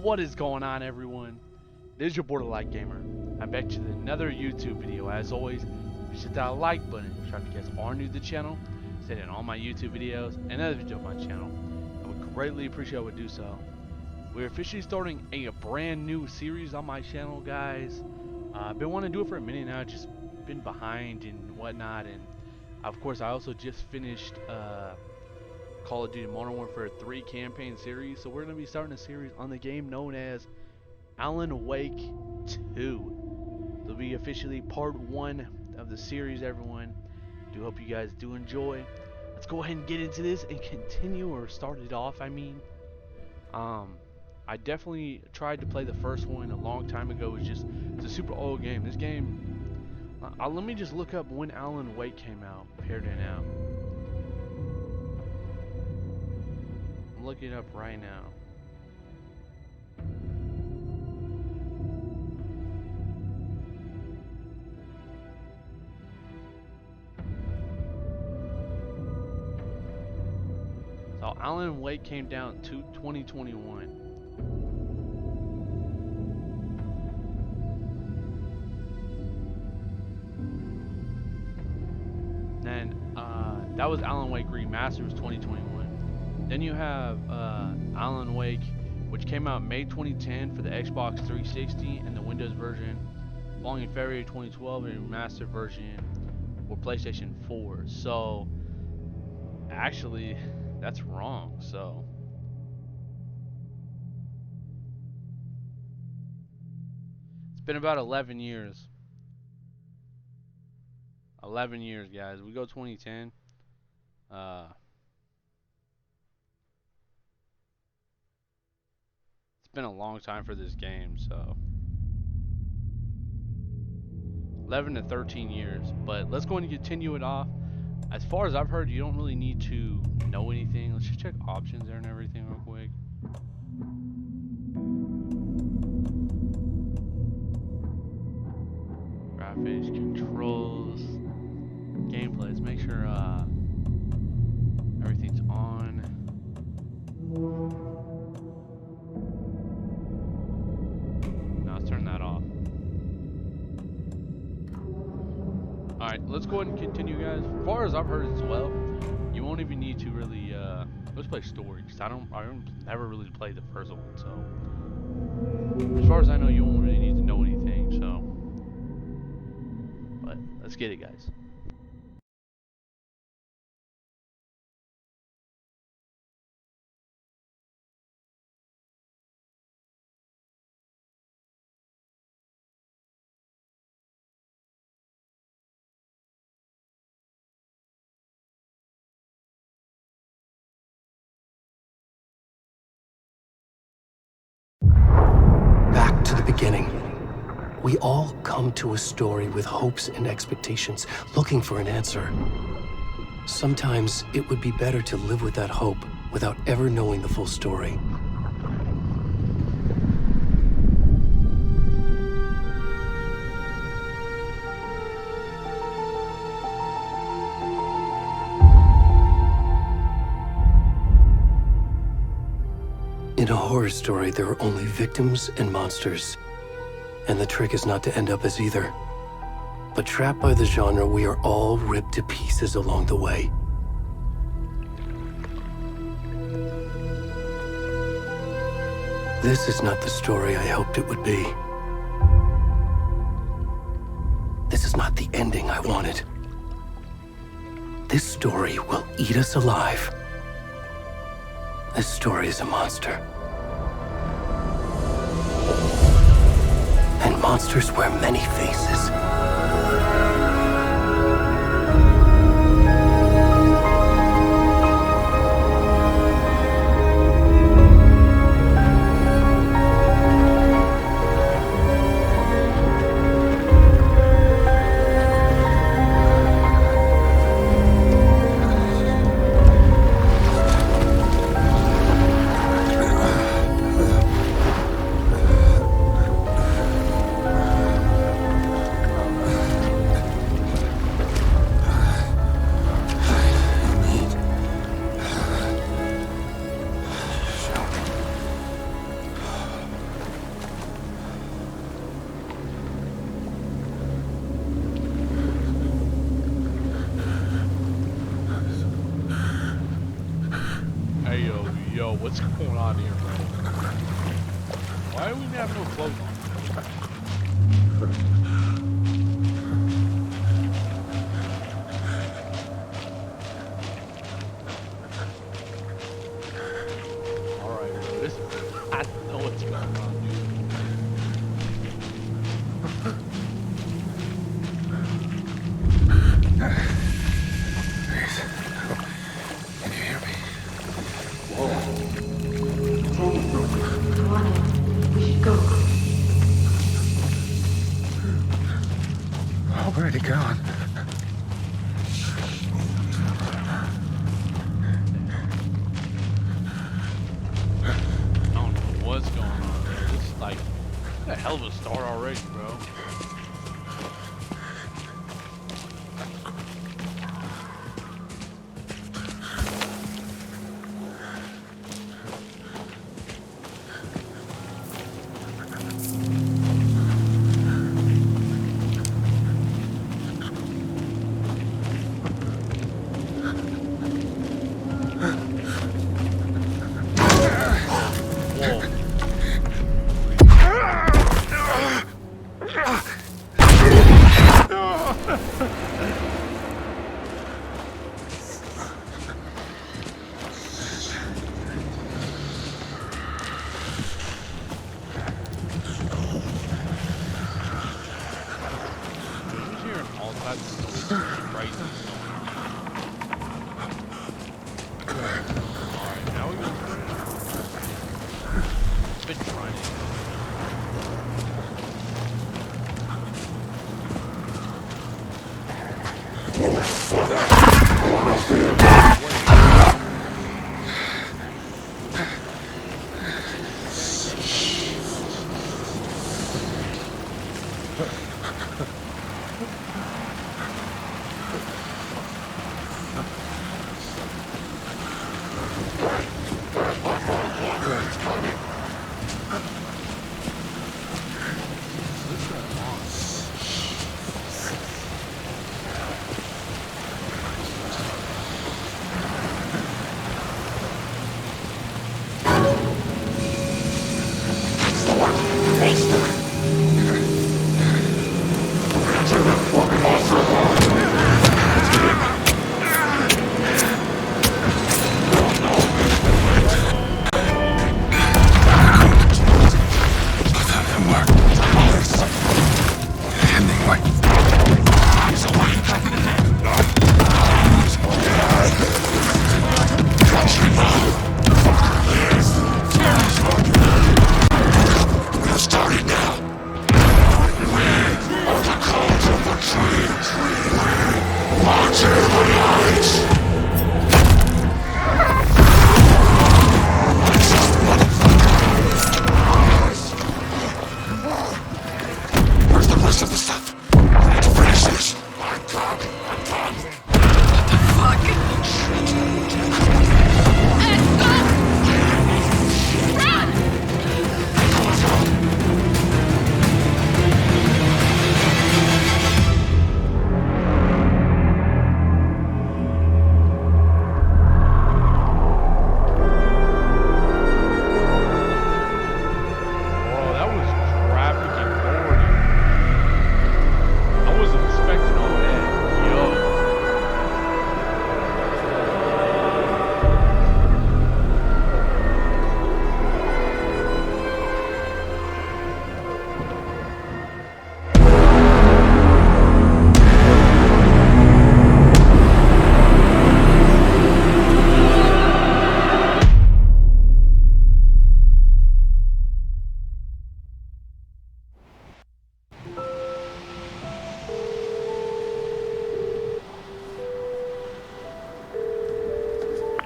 What is going on, everyone? This is your Borderlight Gamer. I'm back to another YouTube video. As always, be sure to hit that like button. If you guys are new to the channel, set in all my YouTube videos and other videos on my channel. I would greatly appreciate it would do so. We're officially starting a brand new series on my channel, guys. I've been wanting to do it for a minute now, just been behind and whatnot. And of course, I also just finished Call of Duty Modern Warfare 3 campaign series, so we're going to be starting a series on the game known as Alan Wake 2. It'll be officially part 1 of the series, everyone. Do hope you guys do enjoy. Let's go ahead and get into this and continue, or start it off, I mean. I definitely tried to play the first one a long time ago. It's a super old game. This game, let me just look up when Alan Wake came out, compared to now. Look it up right now. So Alan Wake came down to 2021. Then that was Alan Wake Remastered, was 2021. Then you have Alan Wake, which came out May 2010 for the Xbox 360 and the Windows version, following in February 2012, and a remastered version for PlayStation 4. So, actually, that's wrong. So, it's been about 11 years. 11 years, guys. We go 2010. Been a long time for this game, so 11 to 13 years. But let's go and continue it off. As far as I've heard, you don't really need to know anything. Let's just check options there and everything real quick. Graphics, controls, gameplay. Let's make sure everything's on. Turn that off. Alright, let's go ahead and continue, guys. As far as I've heard as well, you won't even need to really let's play story, because I don't never really played the first one, so as far as I know, you won't really need to know anything, so but let's get it, guys. To the beginning. We all come to a story with hopes and expectations, looking for an answer. Sometimes it would be better to live with that hope without ever knowing the full story. In a horror story, there are only victims and monsters. And the trick is not to end up as either. But trapped by the genre, we are all ripped to pieces along the way. This is not the story I hoped it would be. This is not the ending I wanted. This story will eat us alive. This story is a monster. And monsters wear many faces. What's going on here, bro? Why do we have no clothes on? Alright, bro. This I don't know what's going on, Please. Can you hear me? Come on in. We should go. Already gone. I don't know what's going on, bro. This is like a hell of a start already, bro. Whoa. I'm hearing all types of noises. It's crazy. Alright, now we go through it. Been trying it.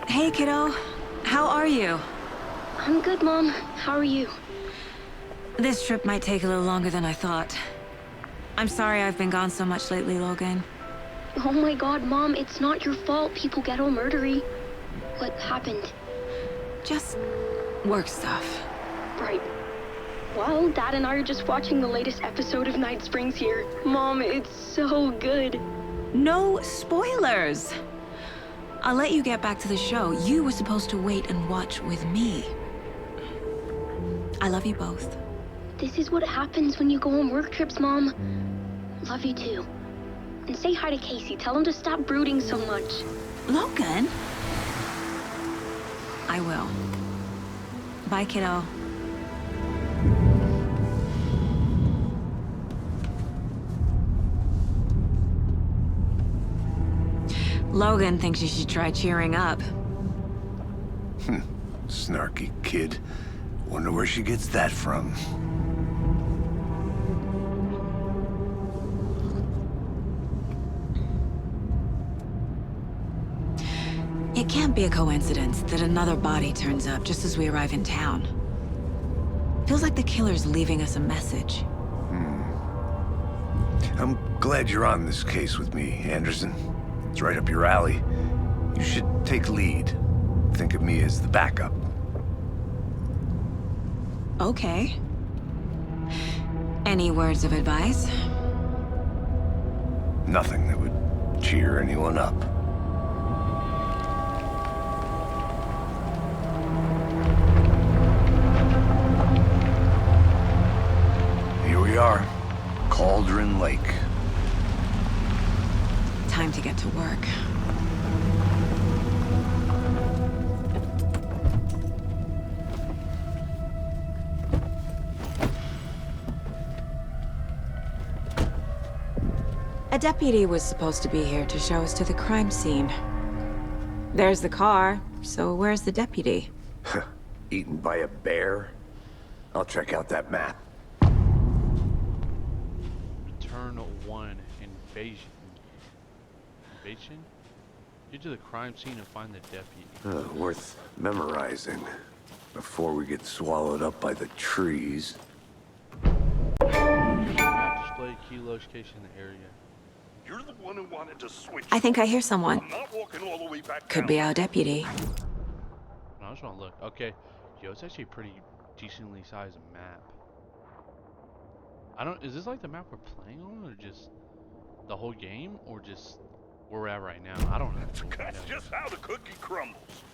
Hey, kiddo. How are you? I'm good, Mom. How are you? This trip might take a little longer than I thought. I'm sorry I've been gone so much lately, Logan. Oh my god, Mom, it's not your fault people get all murdery. What happened? Just work stuff. Right. Well, Dad and I are just watching the latest episode of Night Springs here. Mom, it's so good. No spoilers! I'll let you get back to the show. You were supposed to wait and watch with me. I love you both. This is what happens when you go on work trips, Mom. Love you too. And say hi to Casey. Tell him to stop brooding so much. Logan? I will. Bye, kiddo. Logan thinks you should try cheering up. Snarky kid. Wonder where she gets that from. It can't be a coincidence that another body turns up just as we arrive in town. Feels like the killer's leaving us a message. I'm glad you're on this case with me, Anderson. It's right up your alley. You should take lead. Think of me as the backup. Okay. Any words of advice? Nothing that would cheer anyone up. Here we are. Cauldron Lake. Time to get to work. A deputy was supposed to be here to show us to the crime scene. There's the car, so where's the deputy? Eaten by a bear? I'll check out that map. Return 1 invasion. Invasion? Get to the crime scene and find the deputy. Worth memorizing before we get swallowed up by the trees. Map display key location in the area. You're the one who wanted to switch. I think I hear someone. I'm not walking all the way back Could down. be our deputy. No, I just want to look. Okay. Yo, it's actually a pretty decently sized map. Is this like the map we're playing on, or just the whole game, or just where we're at right now? I don't know. That's just how the cookie crumbles.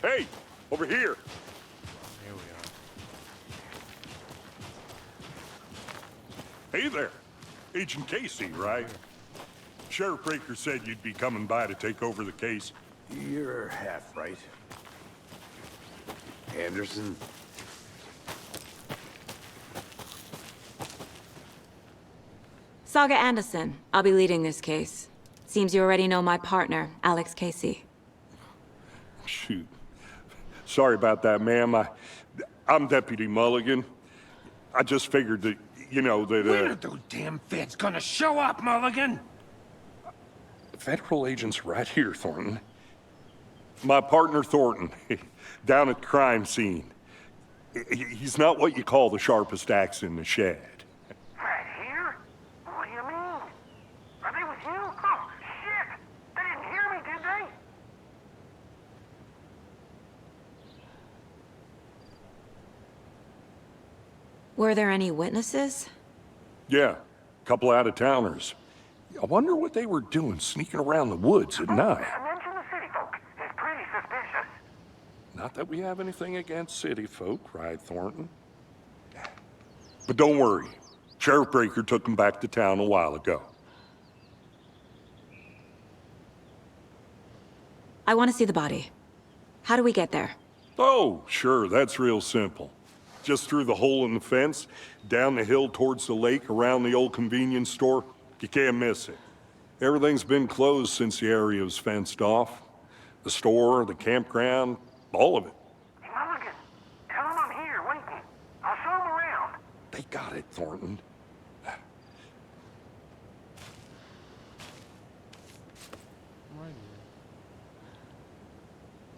Hey, over here. Here we are. Hey there. Agent Casey, right? Sheriff Breaker said you'd be coming by to take over the case. You're half right. Anderson? Saga Anderson. I'll be leading this case. Seems you already know my partner, Alex Casey. Shoot. Sorry about that, ma'am. I'm Deputy Mulligan. I just figured that, When are those damn feds gonna show up, Mulligan? Federal agents right here, Thornton. My partner, Thornton, down at the crime scene. He's not what you call the sharpest axe in the shed. Right here? What do you mean? Are they with you? Oh, shit! They didn't hear me, did they? Were there any witnesses? Yeah, a couple out-of-towners. I wonder what they were doing sneaking around the woods at night. Mention the city folk. It's pretty suspicious. Not that we have anything against city folk, right, Thornton? But don't worry. Sheriff Breaker took them back to town a while ago. I want to see the body. How do we get there? Oh, sure, that's real simple. Just through the hole in the fence, down the hill towards the lake, around the old convenience store. You can't miss it. Everything's been closed since the area was fenced off. The store, the campground, all of it. Mulligan, tell them I'm here waiting. I'll show them around. They got it, Thornton. Right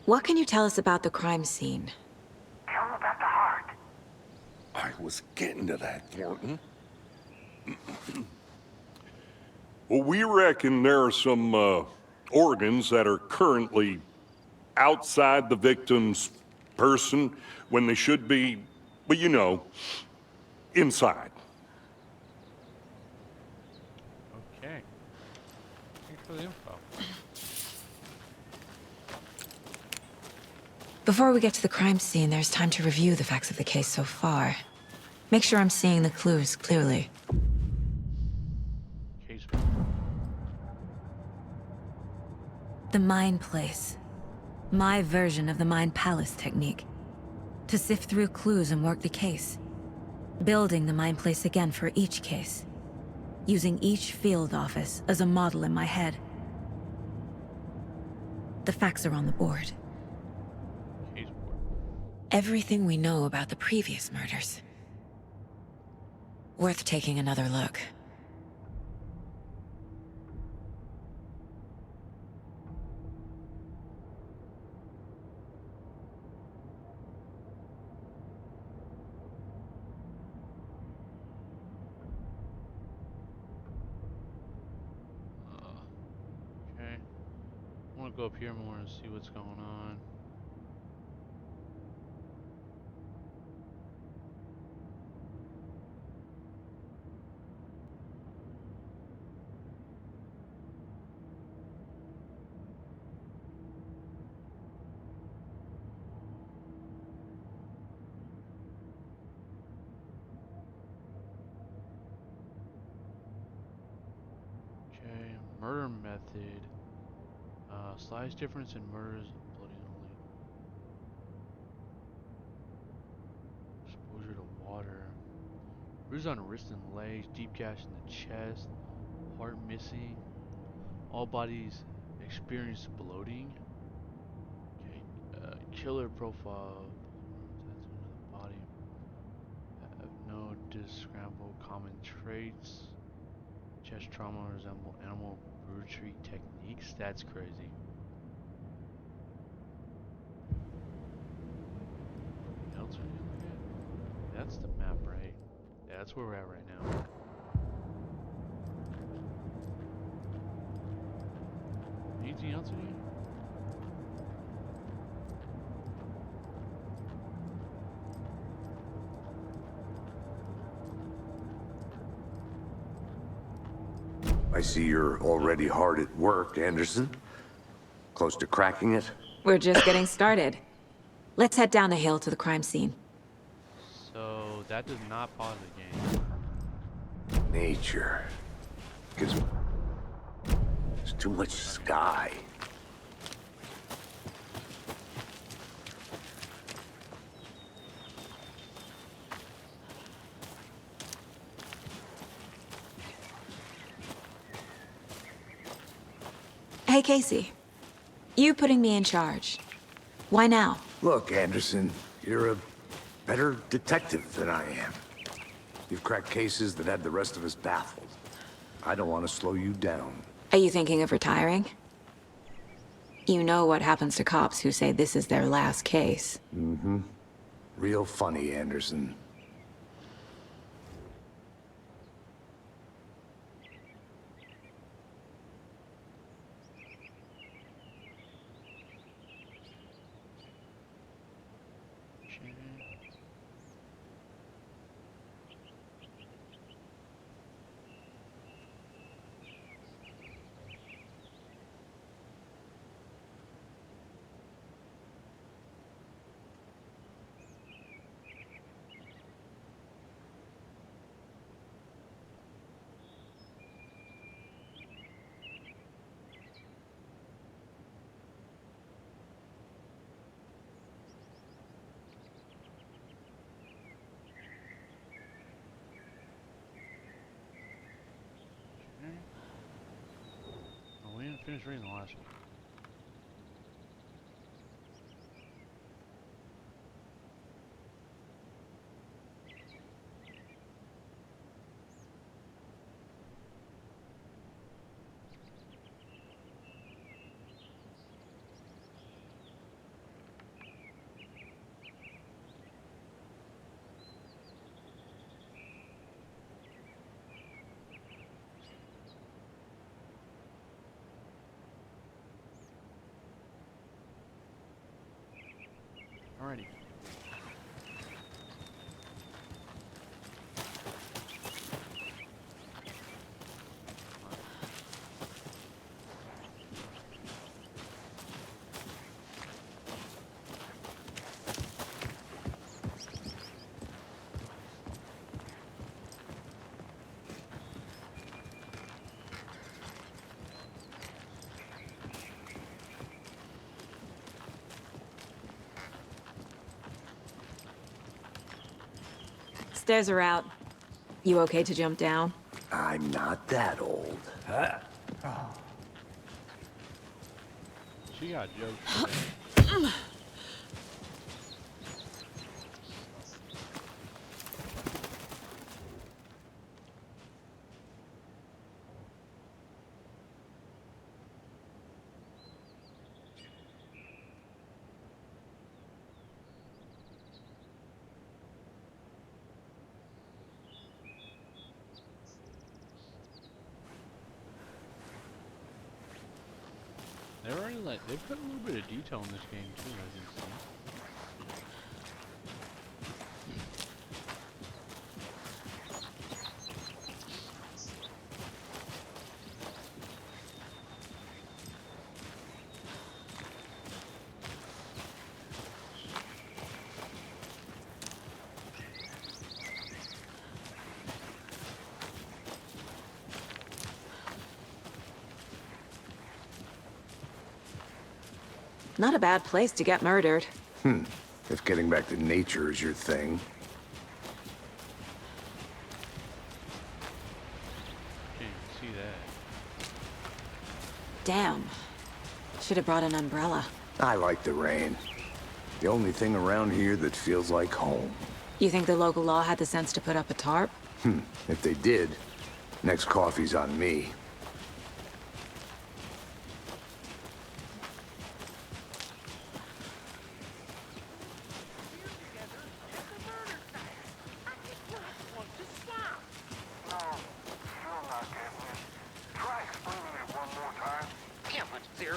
What can you tell us about the crime scene? Tell them about the heart. I was getting to that, Thornton. Well, we reckon there are some organs that are currently outside the victim's person when they should be, well, you know, inside. Before we get to the crime scene, there's time to review the facts of the case so far. Make sure I'm seeing the clues clearly. Case. The Mind Place. My version of the Mind Palace technique. To sift through clues and work the case. Building the Mind Place again for each case. Using each field office as a model in my head. The facts are on the board. Case board. Everything we know about the previous murders. Worth taking another look. Okay. I want to go up here more and see what's going on. Okay, murder method. Slight difference in murders and bloody only. Exposure to water. Bruise on wrist and legs, deep gash in the chest, heart missing. All bodies experience bloating. Okay, killer profile. Tattoo on the body. Have no discernible common traits. Chest trauma resemble animal brutality techniques. That's crazy. What else are you looking at? That's the map, right? Yeah, that's where we're at right now. Anything else in here? I see you're already hard at work, Anderson. Close to cracking it? We're just getting started. Let's head down the hill to the crime scene. So that does not pause the game. Nature. Gives... There's too much sky. Hey, Casey. You putting me in charge. Why now? Look, Anderson, you're a better detective than I am. You've cracked cases that had the rest of us baffled. I don't want to slow you down. Are you thinking of retiring? You know what happens to cops who say this is their last case. Mm-hmm. Real funny, Anderson. Oh, we didn't finish reading the last one. Alrighty. Stairs are out. You okay to jump down? I'm not that old. She got jokes. They're already like they put a little bit of detail in this game too, as you see. Not a bad place to get murdered. If getting back to nature is your thing. Can't even see that. Damn. Should have brought an umbrella. I like the rain. The only thing around here that feels like home. You think the local law had the sense to put up a tarp? If they did, next coffee's on me.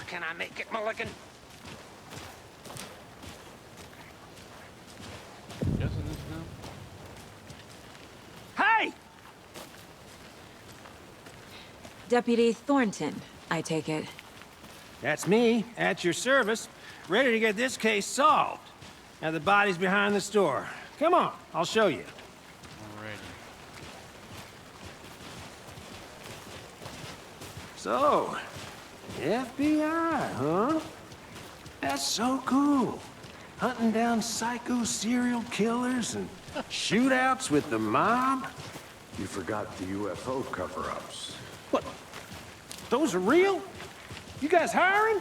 Can I make it, Mulligan? Guessing this now? Hey! Deputy Thornton, I take it. That's me, at your service, ready to get this case solved. Now the body's behind the store. Come on, I'll show you. Already. So, FBI, huh? That's so cool. Hunting down psycho serial killers and shootouts with the mob. You forgot the UFO cover-ups. What? Those are real? You guys hiring?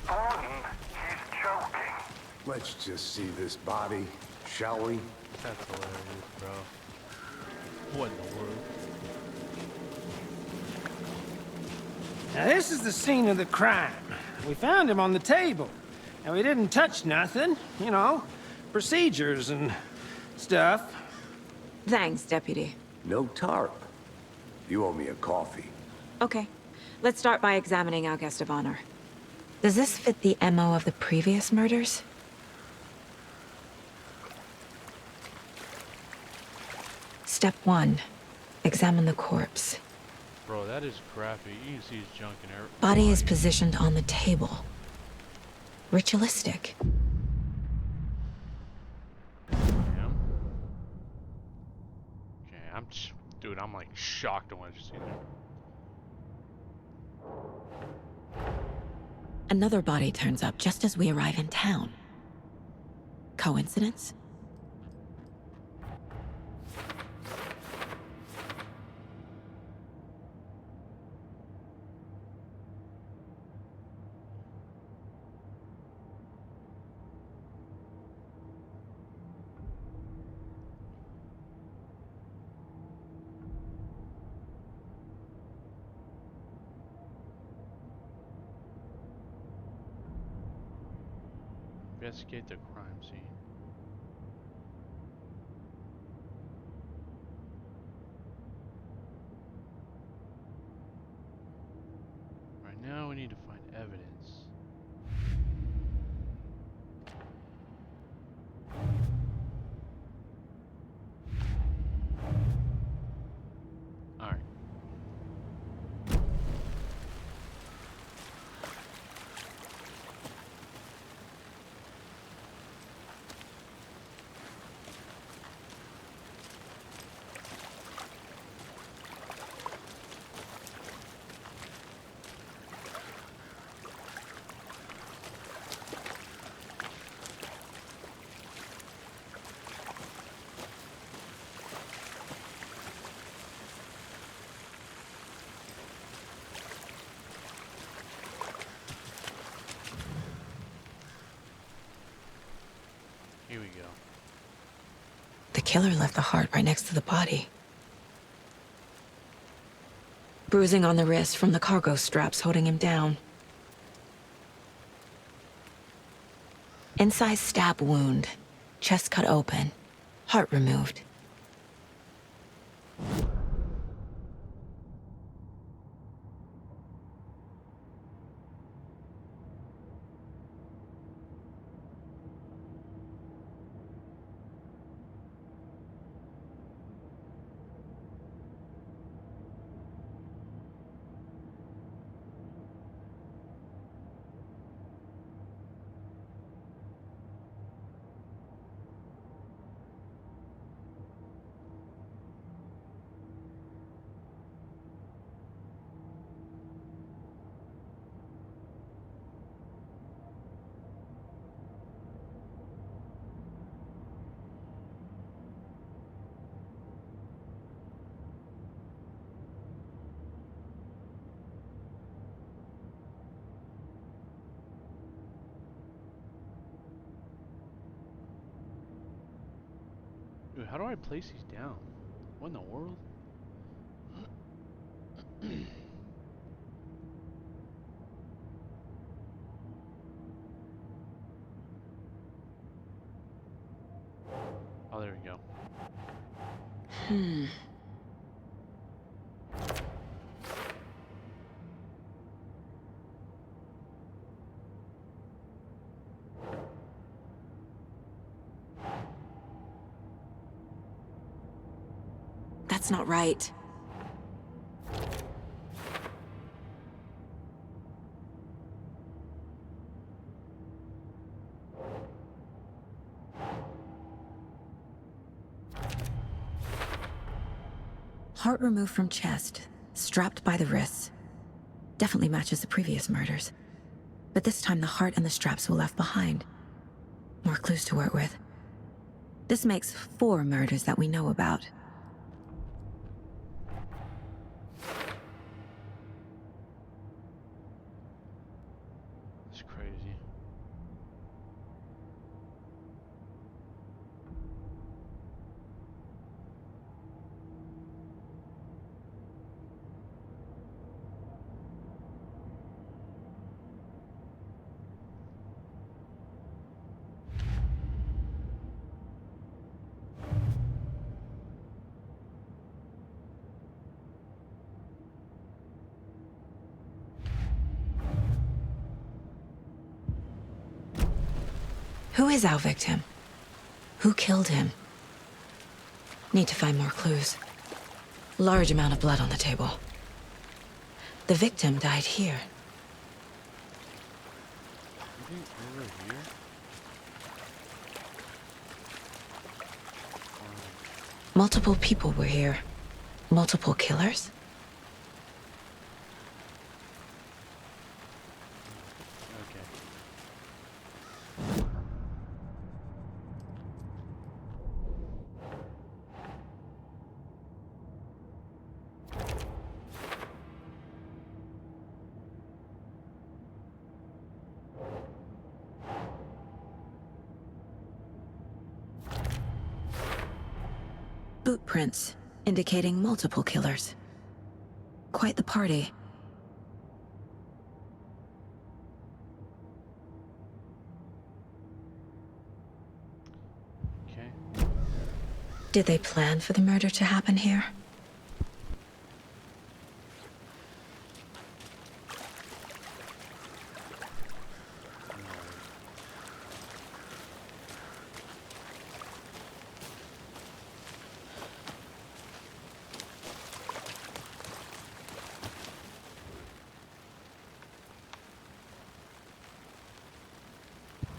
Thornton, he's joking. Let's just see this body, shall we? That's hilarious, bro. What in the world? Now this is the scene of the crime. We found him on the table. And we didn't touch nothing, you know, procedures and stuff. Thanks, Deputy. No tarp. You owe me a coffee. Okay. Let's start by examining our guest of honor. Does this fit the MO of the previous murders? Step 1. Examine the corpse. Bro, that is crappy. You can see his junk in there. Body is positioned on the table. Ritualistic. Damn. Okay, dude, I'm like shocked at what I just seen there. Another body turns up just as we arrive in town. Coincidence? Investigate the crime scene. Right now we need to find evidence. Alright. Here we go. The killer left the heart right next to the body. Bruising on the wrist from the cargo straps holding him down. Inside stab wound, chest cut open, heart removed. Dude, how do I place these down? What in the world? Oh, there we go. That's not right. Heart removed from chest, strapped by the wrists. Definitely matches the previous murders. But this time the heart and the straps were left behind. More clues to work with. This makes 4 murders that we know about. It's crazy. Who is our victim? Who killed him? Need to find more clues. Large amount of blood on the table. The victim died here. Maybe over here? Multiple people were here. Multiple killers? Okay. Boot prints, indicating multiple killers. Quite the party. Okay. Did they plan for the murder to happen here?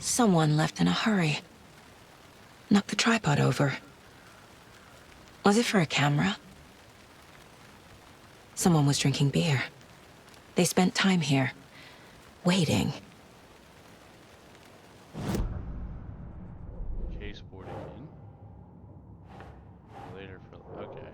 Someone left in a hurry. Knocked the tripod over. Was it for a camera? Someone was drinking beer. They spent time here, waiting. Case board again. Later for okay.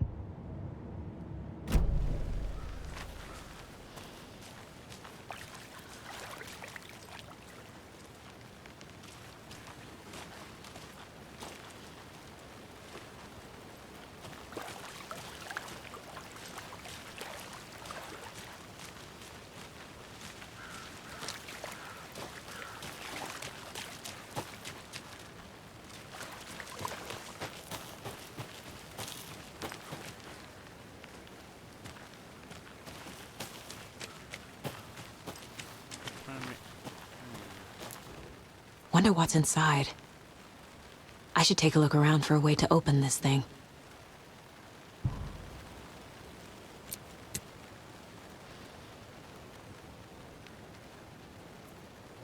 wonder what's inside. I should take a look around for a way to open this thing.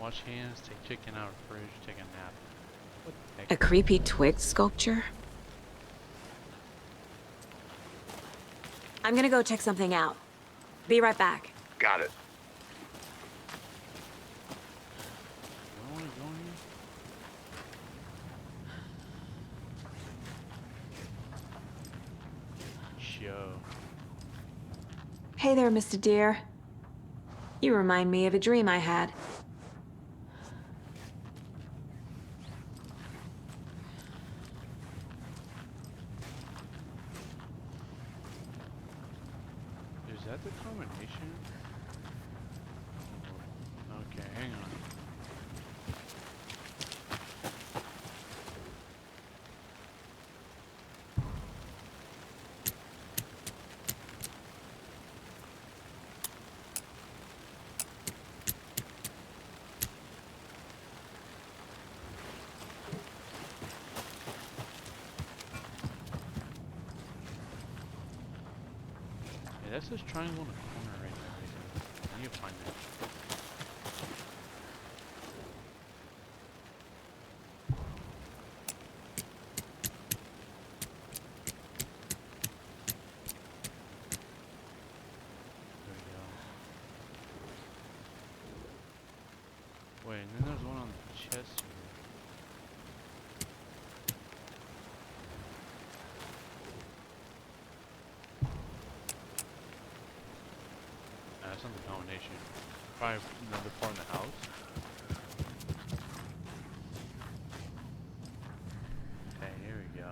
Wash hands, take chicken out of the fridge, take a nap. What the heck? A creepy twig sculpture? I'm gonna go check something out. Be right back. Got it. You don't wanna go in here? Show. Hey there, Mr. Deer. You remind me of a dream I had. Is that the combination? Okay, hang on. Yeah, that's this triangle in the corner right there. I need to find that. There we go. Wait, and then there's one on the chest here. That's not the combination. Probably another part in the house. Okay, here we go.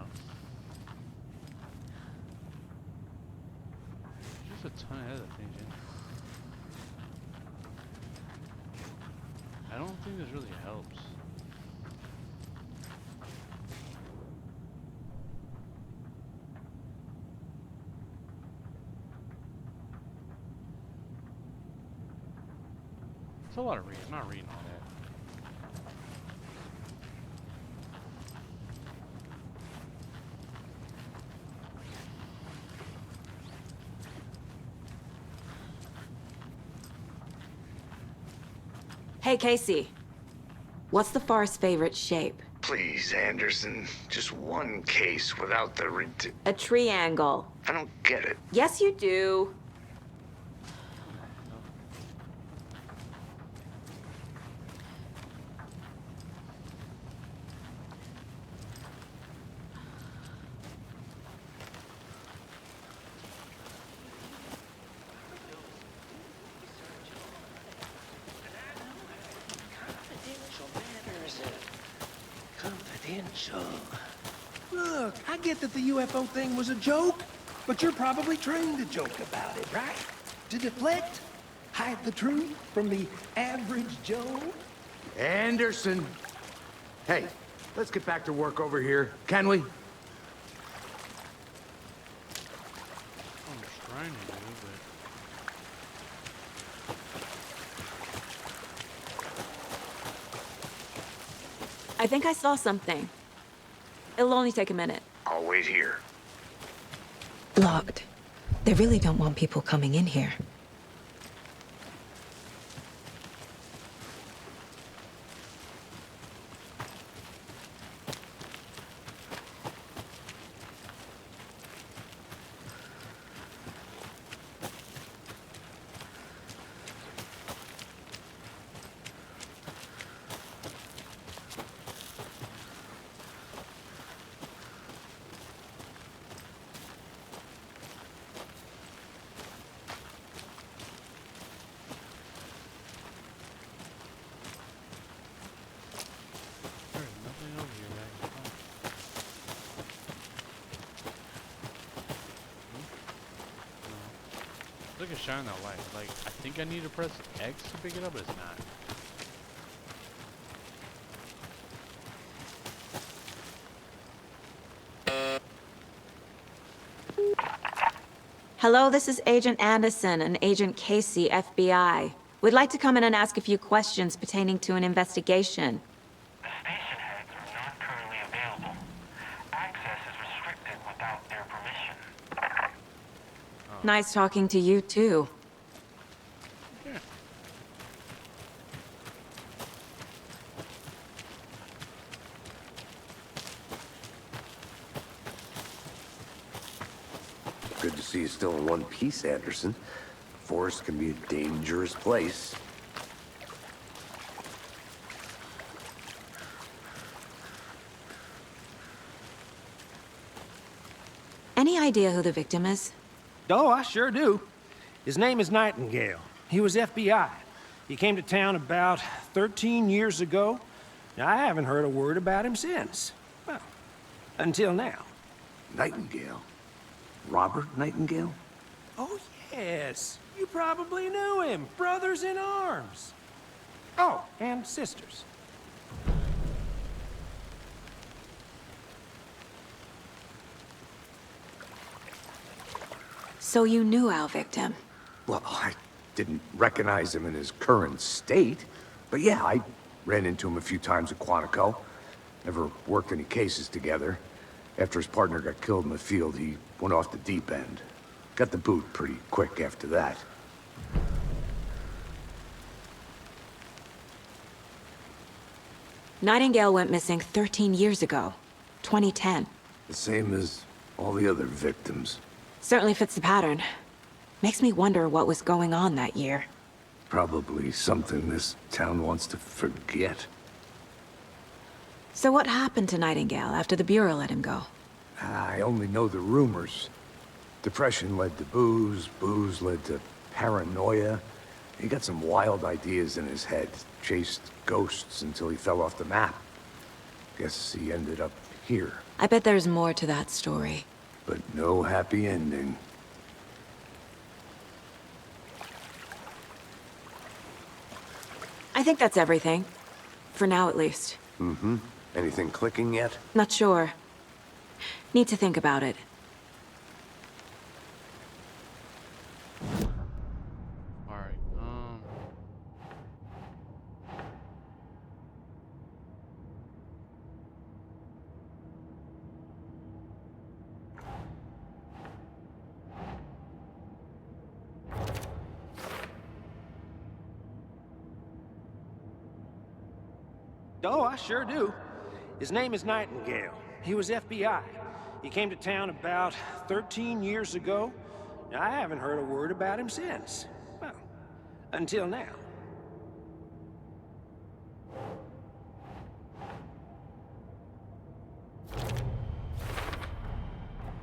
There's just a ton of other things in here. I don't think this really helps. It's a lot of reading. I'm not reading all that. Hey, Casey. What's the Forest's favorite shape? Please, Anderson. Just one case without the A triangle. I don't get it. Yes, you do. Confidential. Look, I get that the UFO thing was a joke, but you're probably trained to joke about it, right? To deflect, hide the truth from the average Joe. Anderson! Hey, let's get back to work over here, can we? I'm trying to do, but I think I saw something. It'll only take a minute. I'll wait here. Locked. They really don't want people coming in here. there's nothing over here that I can find. No. Look at shining that light. Like, I think I need to press X to pick it up, but it's not. Hello, this is Agent Anderson and Agent Casey, FBI. We'd like to come in and ask a few questions pertaining to an investigation. Nice talking to you, too. Yeah. Good to see you still in one piece, Anderson. Forest can be a dangerous place. Any idea who the victim is? Oh, I sure do. His name is Nightingale. He was FBI. He came to town about 13 years ago. Now, I haven't heard a word about him since. Well, until now. Nightingale? Robert Nightingale? Oh, yes. You probably knew him. Brothers in arms. Oh, and sisters. So you knew our victim? Well, I didn't recognize him in his current state. But yeah, I ran into him a few times at Quantico. Never worked any cases together. After his partner got killed in the field, he went off the deep end. Got the boot pretty quick after that. Nightingale went missing 13 years ago. 2010. The same as all the other victims. Certainly fits the pattern. Makes me wonder what was going on that year. Probably something this town wants to forget. So what happened to Nightingale after the Bureau let him go? I only know the rumors. Depression led to booze, booze led to paranoia. He got some wild ideas in his head, chased ghosts until he fell off the map. Guess he ended up here, I bet there's more to that story. but no happy ending. I think that's everything. For now, at least. Mm-hmm. Anything clicking yet? Not sure. Need to think about it. Alright, Oh, I sure do. His name is Nightingale. He was FBI. He came to town about 13 years ago. Now, I haven't heard a word about him since. Well, until now.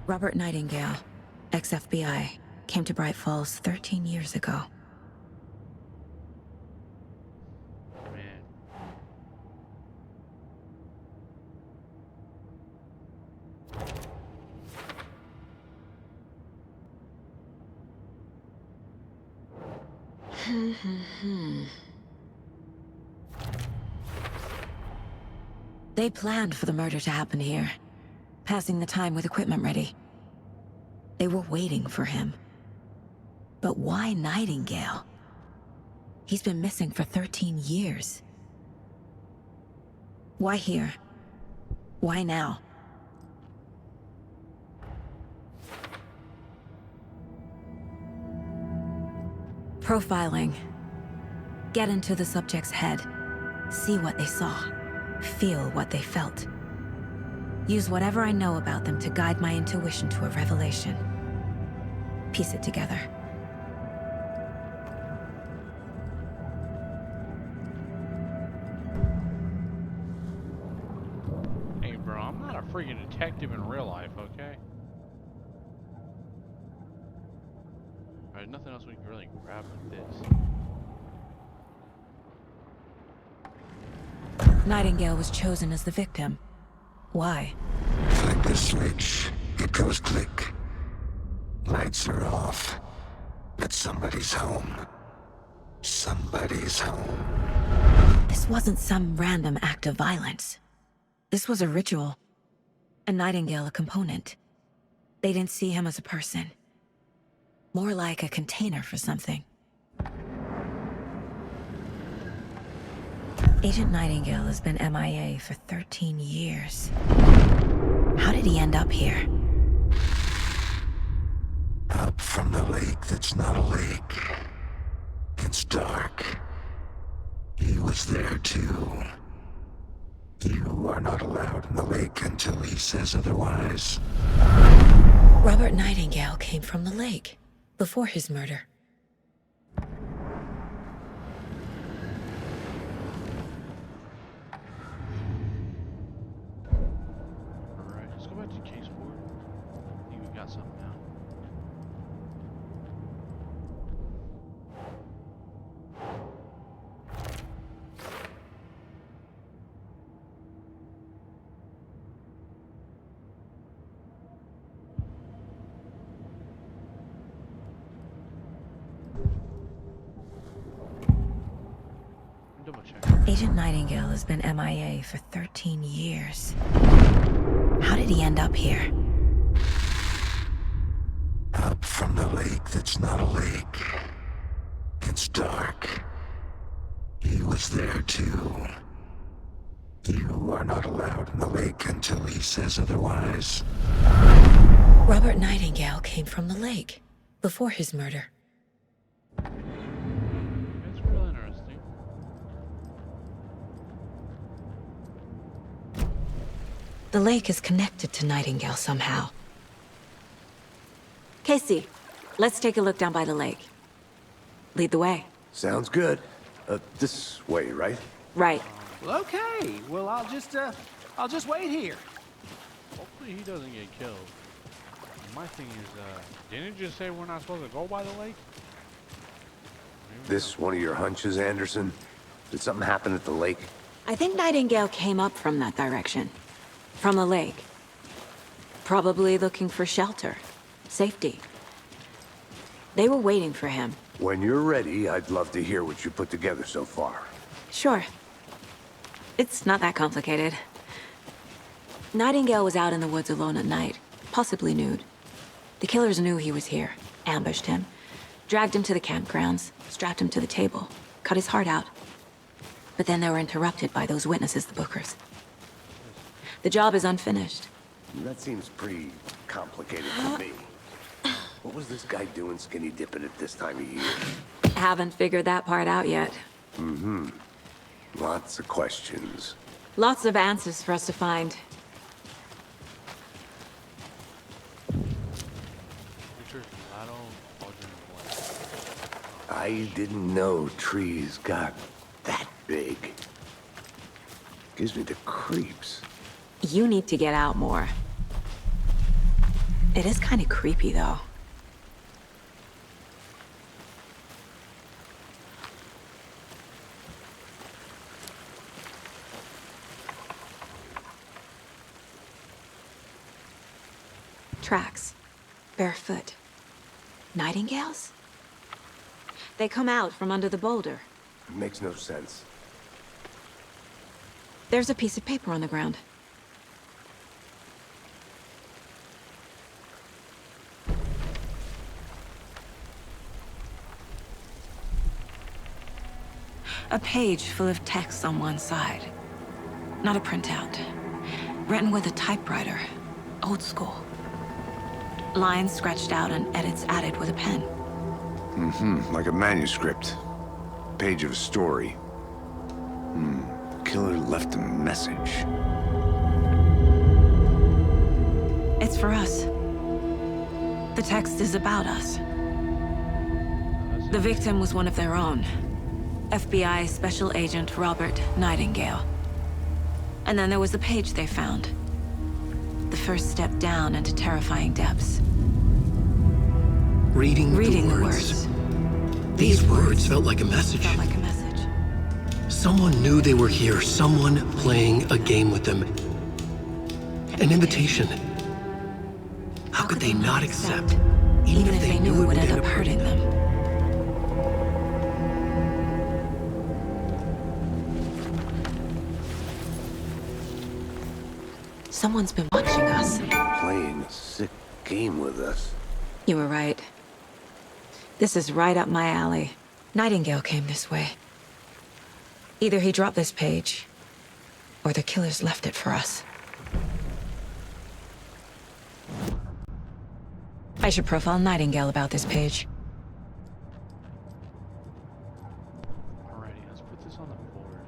Robert Nightingale, ex-FBI, came to Bright Falls 13 years ago. man. They planned for the murder to happen here, passing the time with equipment ready. They were waiting for him. But why Nightingale? He's been missing for 13 years. Why here? Why now? Profiling. Get into the subject's head. See what they saw. Feel what they felt. Use whatever I know about them to guide my intuition to a revelation. Piece it together. Hey, bro, I'm not a freaking detective in real life, okay? Alright, nothing else we can really grab with this. Nightingale was chosen as the victim. Why? Flip the switch, it goes click. Lights are off. But somebody's home. Somebody's home. This wasn't some random act of violence. This was a ritual. And Nightingale a component. They didn't see him as a person. More like a container for something. Agent Nightingale has been MIA for 13 years. How did he end up here? Up from the lake that's not a lake. It's dark. He was there too. You are not allowed in the lake until he says otherwise. Robert Nightingale came from the lake before his murder. Alright, let's go back to case 4. I think we got something now. Double check. Agent Nightingale has been MIA for 13 years. How did he end up here? Up from the lake that's not a lake. It's dark. He was there too. You are not allowed in the lake until he says otherwise. Robert Nightingale came from the lake before his murder. That's real interesting. The lake is connected to Nightingale somehow. Casey, let's take a look down by the lake. Lead the way. Sounds good. This way, right? Right. Well, okay. Well, I'll just wait here. Hopefully he doesn't get killed. My thing is, didn't it just say we're not supposed to go by the lake? This one of your hunches, Anderson? Did something happen at the lake? I think Nightingale came up from that direction. From the lake. Probably looking for shelter. Safety. They were waiting for him. When you're ready, I'd love to hear what you put together so far. Sure. It's not that complicated. Nightingale was out in the woods alone at night, possibly nude. The killers knew he was here, ambushed him, dragged him to the campgrounds, strapped him to the table, cut his heart out. But then they were interrupted by those witnesses, the Bookers. The job is unfinished. That seems pretty complicated to me. What was this guy doing skinny dipping at this time of year? Haven't figured that part out yet. Mm-hmm. Lots of questions. Lots of answers for us to find. I didn't know trees got that big. Gives me the creeps. You need to get out more. It is kind of creepy, though. Tracks. Barefoot. Nightingales? They come out from under the boulder. It makes no sense. There's a piece of paper on the ground. A page full of text on one side. Not a printout. Written with a typewriter. Old school. Lines scratched out and edits added with a pen. Mm-hmm, like a manuscript. Page of a story. The killer left a message. It's for us. The text is about us. The victim was one of their own. FBI Special Agent Robert Nightingale. And then there was the page they found. The first step down into terrifying depths. Reading the words. These words felt like a message. Felt like a message. Someone knew they were here, someone playing a game with them. An invitation. How could they not accept, even if they knew it would end up hurting them? Someone's been watching us. Playing a sick game with us. You were right. This is right up my alley. Nightingale came this way. Either he dropped this page, or the killers left it for us. I should profile Nightingale about this page. Alrighty, let's put this on the board.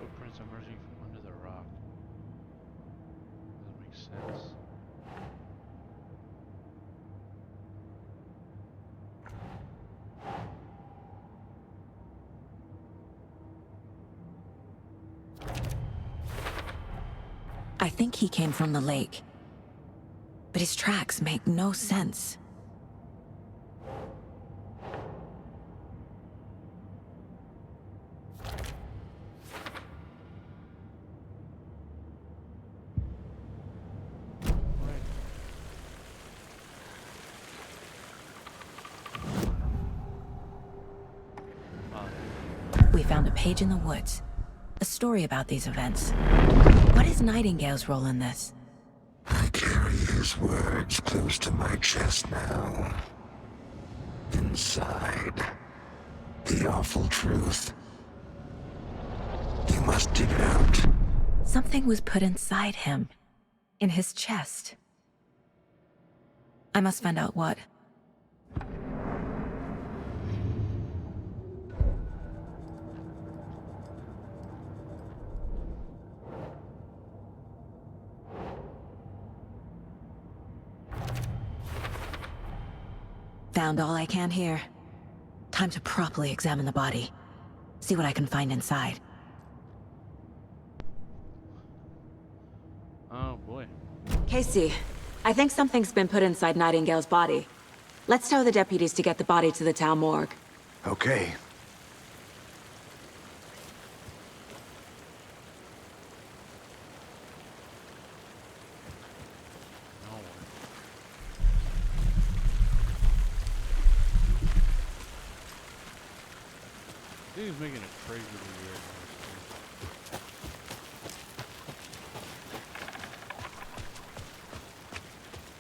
Footprints emerging from under the rock. Doesn't make sense. I think he came from the lake. But his tracks make no sense. We found a page in the woods. A story about these events. What is Nightingale's role in this? I carry his words close to my chest now. Inside, the awful truth. You must dig it out. Something was put inside him. In his chest. I must find out what. Found all I can here. Time to properly examine the body. See what I can find inside. Oh boy. Casey, I think something's been put inside Nightingale's body. Let's tell the deputies to get the body to the town morgue. Okay. He's making it crazy weird.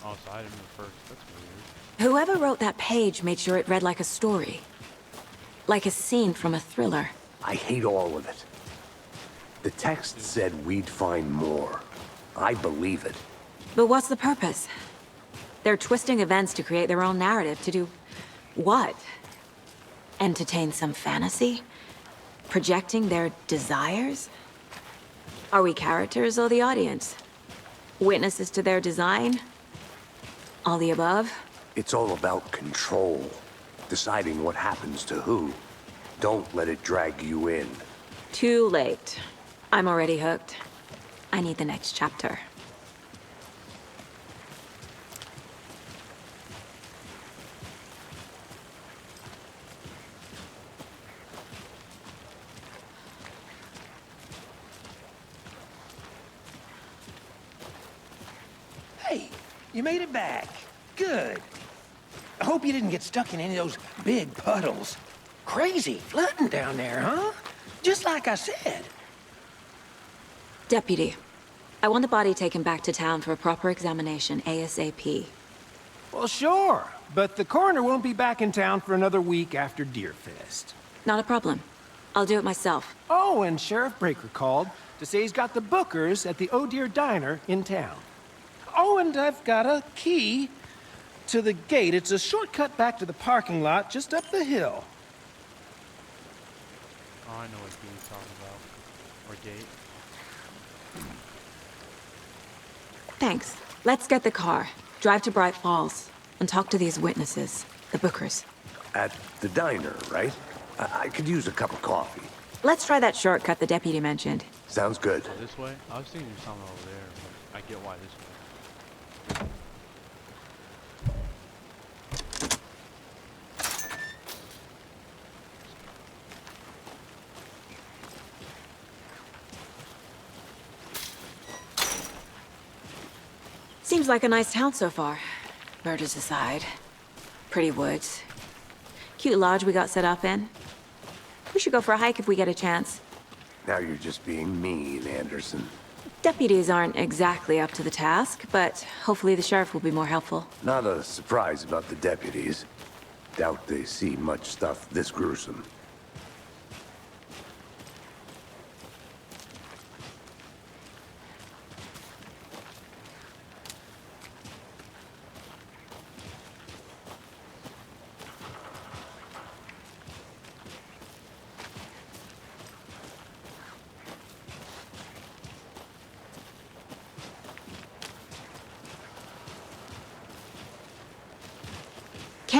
Oh, so I didn't move first. That's weird. Whoever wrote that page made sure it read like a story. Like a scene from a thriller. I hate all of it. The text said we'd find more. I believe it. But what's the purpose? They're twisting events to create their own narrative to do... what? Entertain some fantasy? Projecting their desires? Are we characters or the audience? Witnesses to their design? All the above? It's all about control. Deciding what happens to who. Don't let it drag you in. Too late. I'm already hooked. I need the next chapter. Hey, you made it back. Good. I hope you didn't get stuck in any of those big puddles. Crazy flooding down there, huh? Just like I said. Deputy, I want the body taken back to town for a proper examination, ASAP. Well, sure. But the coroner won't be back in town for another week after Deerfest. Not a problem. I'll do it myself. Oh, and Sheriff Breaker called to say he's got the Bookers at the Oh Deer Diner in town. Oh, and I've got a key to the gate. It's a shortcut back to the parking lot just up the hill. Oh, I know what game you're talking about. Or gate. Thanks. Let's get the car, drive to Bright Falls, and talk to these witnesses, the Bookers. At the diner, right? I could use a cup of coffee. Let's try that shortcut the deputy mentioned. Sounds good. Oh, this way? I was thinking something over there, but I get why this way. Seems like a nice town so far. Murders aside. Pretty woods. Cute lodge we got set up in. We should go for a hike if we get a chance. Now you're just being mean, Anderson. Deputies aren't exactly up to the task, but hopefully the sheriff will be more helpful. Not a surprise about the deputies. Doubt they see much stuff this gruesome.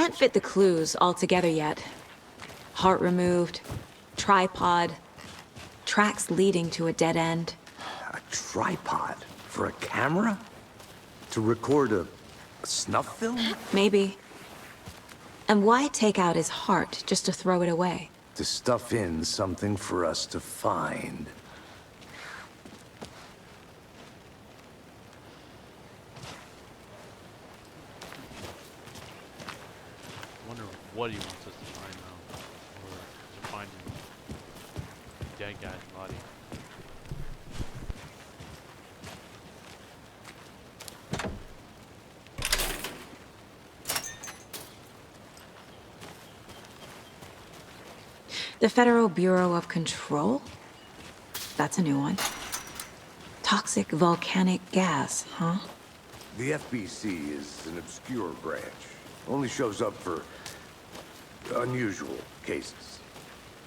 Can't fit the clues all together yet. Heart removed, tripod, tracks leading to a dead end. A tripod? For a camera? To record a snuff film? Maybe. And why take out his heart just to throw it away? To stuff in something for us to find. I wonder what he wants us to find now. Or to find a dead guy's body. The Federal Bureau of Control? That's a new one. Toxic volcanic gas, huh? The FBC is an obscure branch. Only shows up for unusual cases.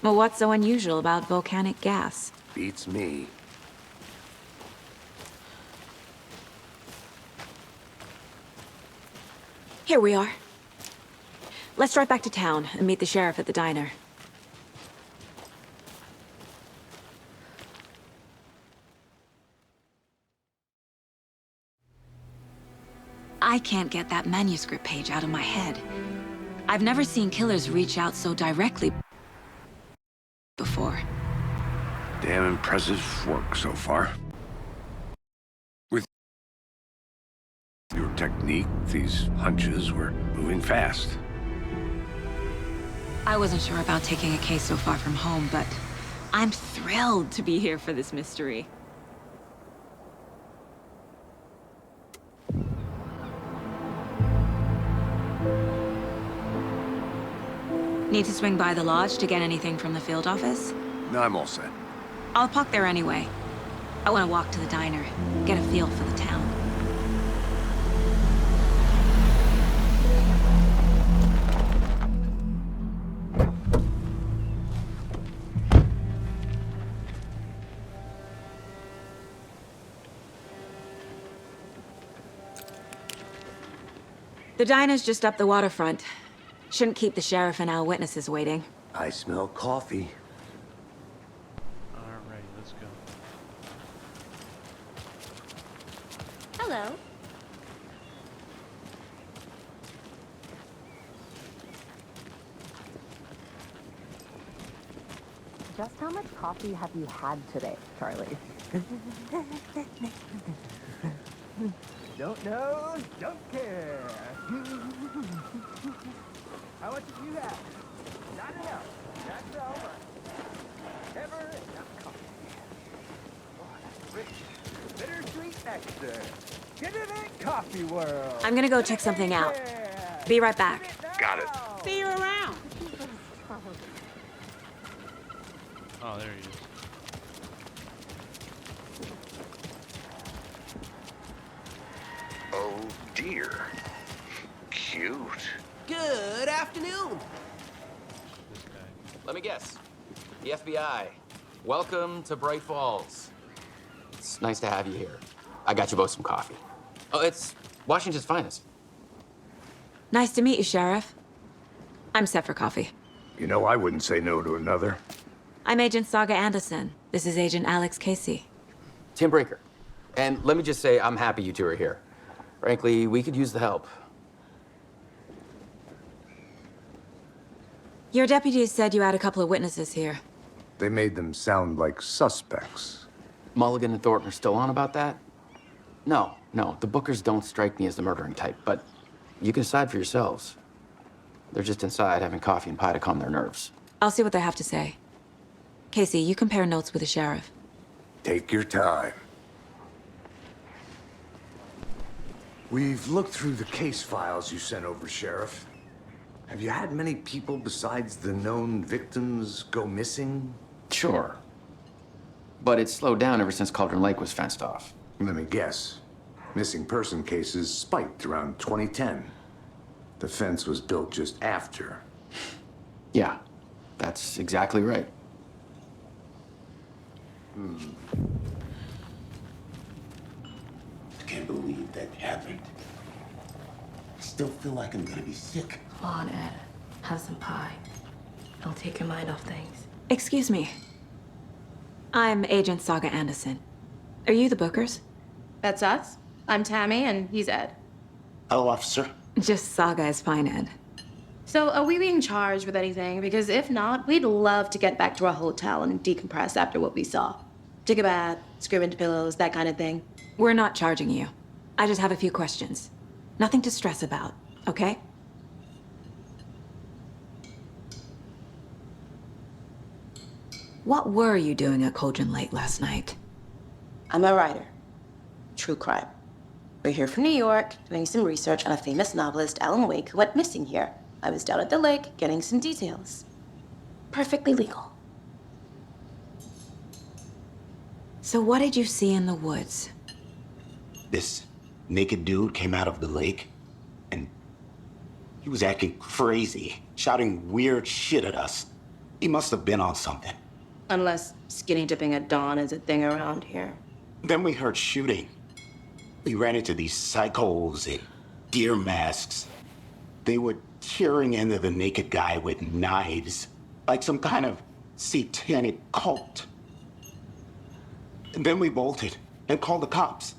Well, what's so unusual about volcanic gas? Beats me. Here we are. Let's drive back to town and meet the sheriff at the diner. I can't get that manuscript page out of my head. I've never seen killers reach out so directly before. Damn impressive work so far. With your technique, these hunches were moving fast. I wasn't sure about taking a case so far from home, but I'm thrilled to be here for this mystery. Need to swing by the lodge to get anything from the field office? No, I'm all set. I'll park there anyway. I want to walk to the diner, get a feel for the town. The diner's just up the waterfront. Shouldn't keep the sheriff and our witnesses waiting. I smell coffee. Alright, let's go. Hello. Just how much coffee have you had today, Charlie? Don't know, don't care. How much did you have? Not enough. That's all right. Never enough coffee. What a rich, bittersweet nectar. Get it in, coffee world. I'm gonna go check something out. Be right back. Got it. See you around. Oh, there he is. Oh dear. Cute. Good afternoon. This guy. Let me guess. The FBI. Welcome to Bright Falls. It's nice to have you here. I got you both some coffee. Oh, it's Washington's finest. Nice to meet you, Sheriff. I'm set for coffee. You know, I wouldn't say no to another. I'm Agent Saga Anderson. This is Agent Alex Casey. Tim Brinker. And let me just say, I'm happy you two are here. Frankly, we could use the help. Your deputies said you had a couple of witnesses here. They made them sound like suspects. Mulligan and Thornton are still on about that? No, the Bookers don't strike me as the murdering type, but you can decide for yourselves. They're just inside having coffee and pie to calm their nerves. I'll see what they have to say. Casey, you compare notes with the sheriff. Take your time. We've looked through the case files you sent over, Sheriff. Have you had many people besides the known victims go missing? Sure. But it's slowed down ever since Cauldron Lake was fenced off. Let me guess. Missing person cases spiked around 2010. The fence was built just after. Yeah, that's exactly right. I can't believe that happened. still feel like I'm gonna be sick. Come on, Ed. Have some pie. It'll take your mind off things. Excuse me. I'm Agent Saga Anderson. Are you the Bookers? That's us. I'm Tammy, and he's Ed. Hello, officer. Just Saga is fine, Ed. So, are we being charged with anything? Because if not, we'd love to get back to our hotel and decompress after what we saw. Take a bath, scream into pillows, that kind of thing. We're not charging you. I just have a few questions. Nothing to stress about, okay? What were you doing at Cauldron Lake last night? I'm a writer. True crime. We're here from New York, doing some research on a famous novelist, Alan Wake, who went missing here. I was down at the lake, getting some details. Perfectly legal. So what did you see in the woods? This naked dude came out of the lake, and he was acting crazy, shouting weird shit at us. He must have been on something. Unless skinny dipping at dawn is a thing around here. Then we heard shooting. We ran into these psychos in deer masks. They were tearing into the naked guy with knives, like some kind of satanic cult. And then we bolted and called the cops.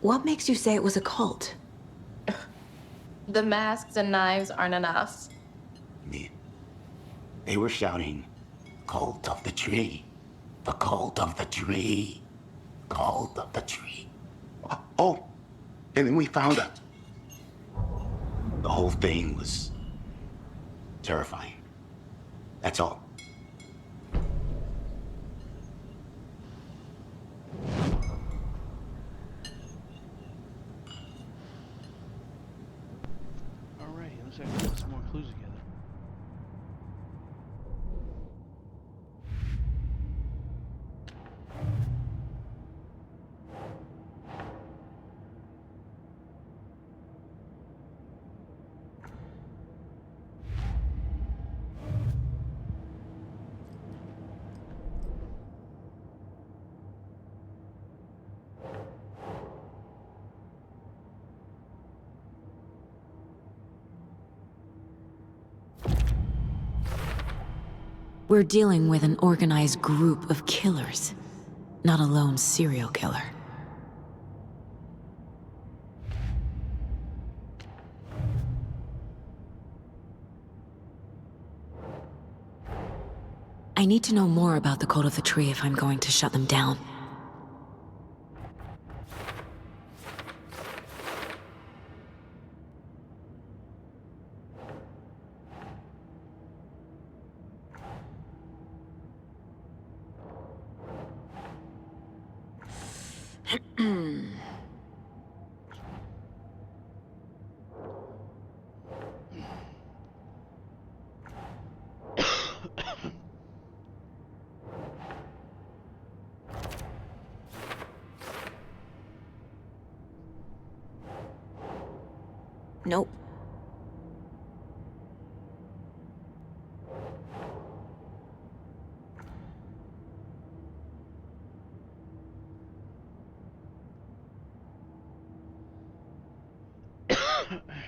What makes you say it was a cult? The masks and knives aren't enough. They were shouting, "Cult of the tree, the cult of the tree, cult of the tree." Oh, and then we found out. The whole thing was terrifying. That's all. Alright, looks like we got some more clues together. We're dealing with an organized group of killers, not a lone serial killer. I need to know more about the Cult of the Tree if I'm going to shut them down. Nope.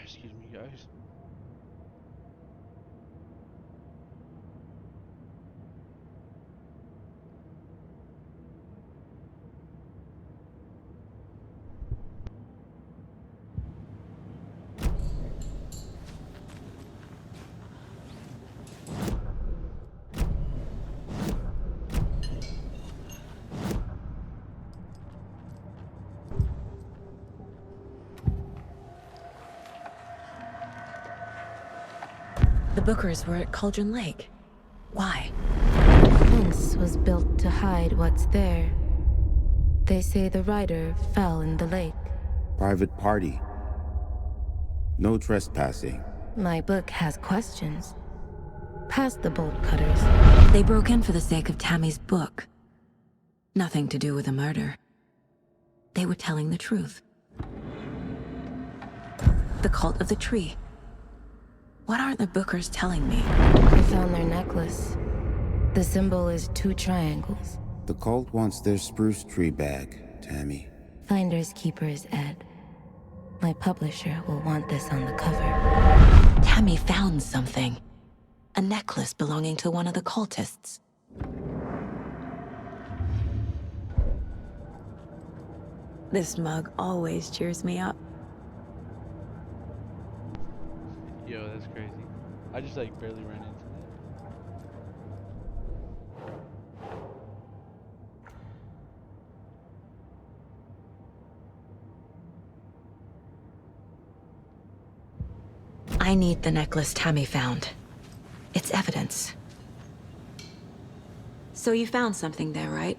Excuse me, guys. The Bookers were at Cauldron Lake. Why? The fence was built to hide what's there. They say the rider fell in the lake. Private party. No trespassing. My book has questions. Past the bolt cutters. They broke in for the sake of Tammy's book. Nothing to do with a murder. They were telling the truth. The Cult of the Tree. What aren't the Bookers telling me? I found their necklace. The symbol is 2 triangles. The cult wants their spruce tree back Tammy. Finders keepers, Ed. My publisher will want this on the cover. Tammy found something. A necklace belonging to one of the cultists. This mug always cheers me up. Yo, that's crazy. I just like barely ran into that. I need the necklace Tammy found. It's evidence. So you found something there, right?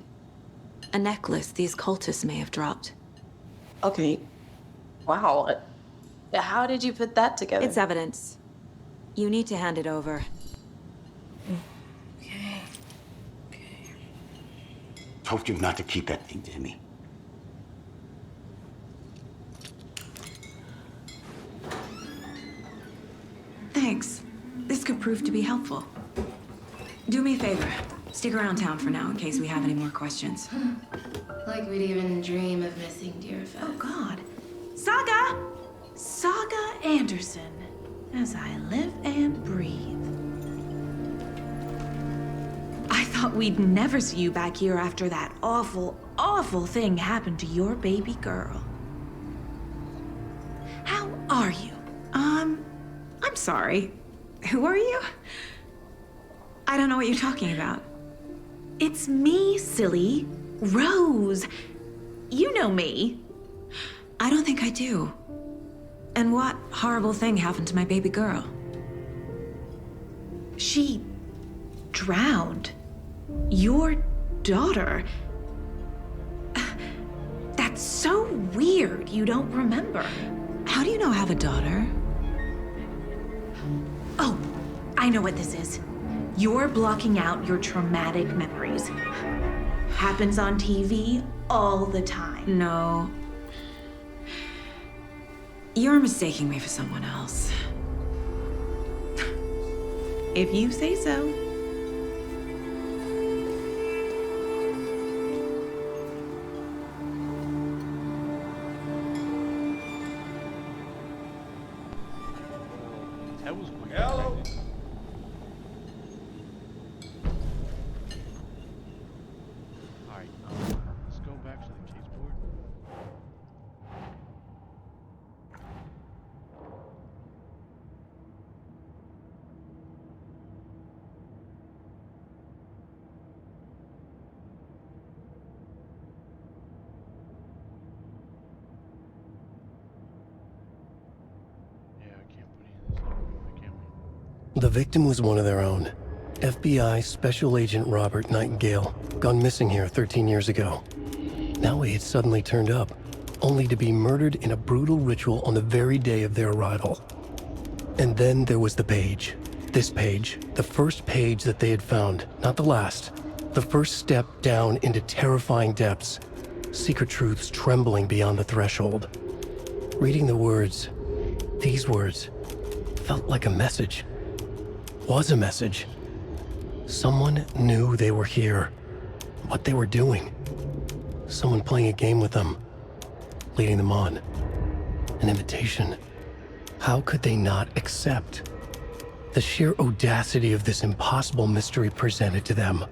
A necklace these cultists may have dropped. Okay. Wow. How did you put that together? It's evidence. You need to hand it over. Okay. Told you not to keep that thing, Tammy. Thanks. This could prove to be helpful. Do me a favor. Stick around town for now in case we have any more questions. Like we'd even dream of missing Deerfest. Oh, God. Saga! Saga Anderson. As I live and breathe. I thought we'd never see you back here after that awful, awful thing happened to your baby girl. How are you? I'm sorry. Who are you? I don't know what you're talking about. It's me, silly. Rose. You know me. I don't think I do. And what horrible thing happened to my baby girl? She drowned. Your daughter. That's so weird you don't remember. How do you know I have a daughter? Oh, I know what this is. You're blocking out your traumatic memories. Happens on TV all the time. No. You're mistaking me for someone else. If you say so. That was weird. Hello? Alright, let's go back to the case board. Yeah, I can't put any of this up, can we? The victim was one of their own. FBI Special Agent Robert Nightingale, gone missing here 13 years ago. Now he had suddenly turned up, only to be murdered in a brutal ritual on the very day of their arrival. And then there was the page. This page, the first page that they had found, not the last. The first step down into terrifying depths. Secret truths trembling beyond the threshold. Reading the words, these words, felt like a message. Was a message. Someone knew they were here, what they were doing. Someone playing a game with them, leading them on. An invitation. How could they not accept? The sheer audacity of this impossible mystery presented to them,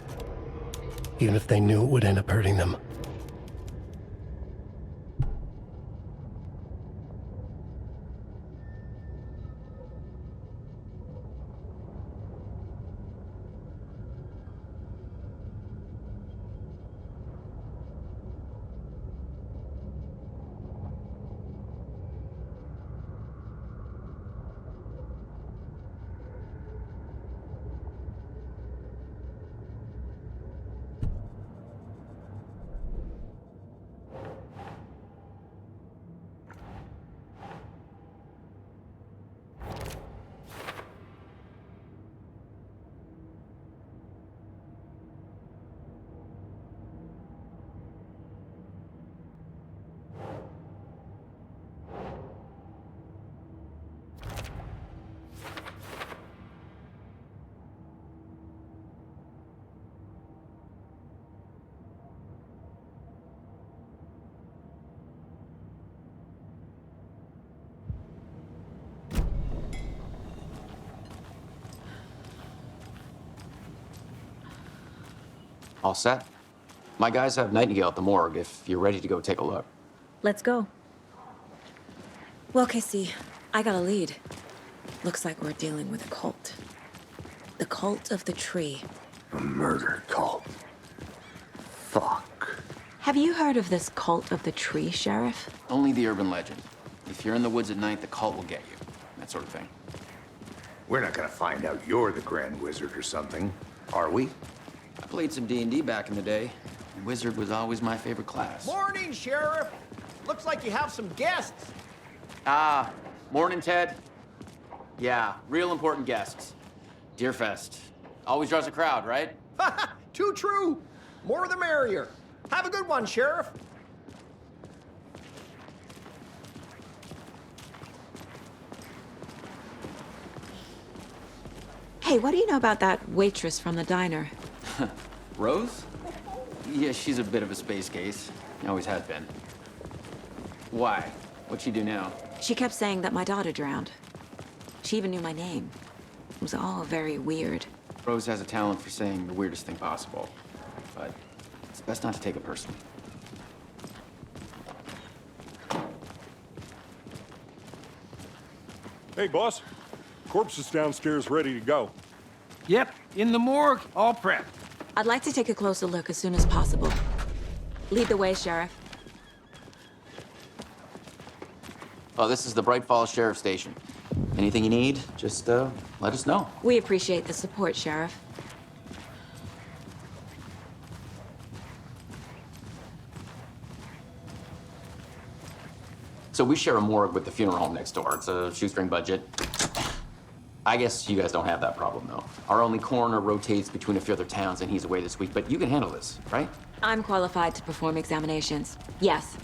even if they knew it would end up hurting them. All set? My guys have Nightingale at the morgue if you're ready to go take a look. Let's go. Well, Casey, I got a lead. Looks like we're dealing with a cult. The cult of the tree. A murder cult. Fuck. Have you heard of this cult of the tree, Sheriff? Only the urban legend. If you're in the woods at night, the cult will get you. That sort of thing. We're not gonna find out you're the Grand Wizard or something, are we? I played some D&D back in the day. Wizard was always my favorite class. Morning, Sheriff. Looks like you have some guests. Ah, morning, Ted. Yeah, real important guests. Deerfest. Always draws a crowd, right? Too true. More the merrier. Have a good one, Sheriff. Hey, what do you know about that waitress from the diner? Rose? Yeah, she's a bit of a space case. Always has been. Why? What'd she do now? She kept saying that my daughter drowned. She even knew my name. It was all very weird. Rose has a talent for saying the weirdest thing possible. But it's best not to take it personally. Hey, boss. Corpse is downstairs ready to go. Yep, in the morgue, all prepped. I'd like to take a closer look as soon as possible. Lead the way, Sheriff. Oh, this is the Bright Falls Sheriff Station. Anything you need, just let us know. We appreciate the support, Sheriff. So we share a morgue with the funeral home next door. It's a shoestring budget. I guess you guys don't have that problem, though. Our only coroner rotates between a few other towns, and he's away this week, but you can handle this, right? I'm qualified to perform examinations. Yes.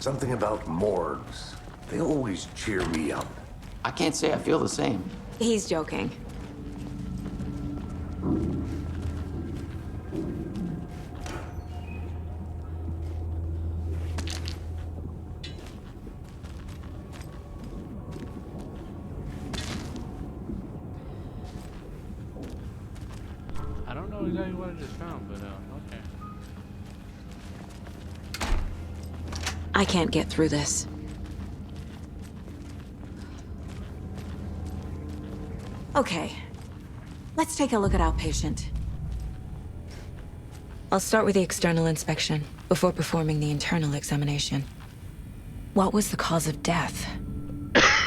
Something about morgues. They always cheer me up. I can't say I feel the same. He's joking. I don't know exactly what I just found, but okay. I can't get through this. Okay. Let's take a look at outpatient. I'll start with the external inspection before performing the internal examination. What was the cause of death?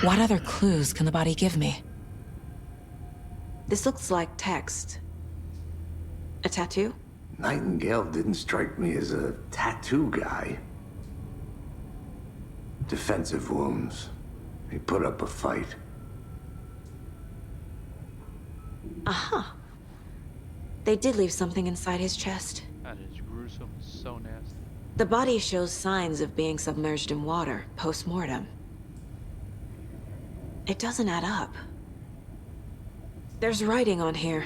What other clues can the body give me? This looks like text. A tattoo? Nightingale didn't strike me as a tattoo guy. Defensive wounds. He put up a fight. Aha. They did leave something inside his chest. That is gruesome. So nasty. The body shows signs of being submerged in water post-mortem. It doesn't add up. There's writing on here.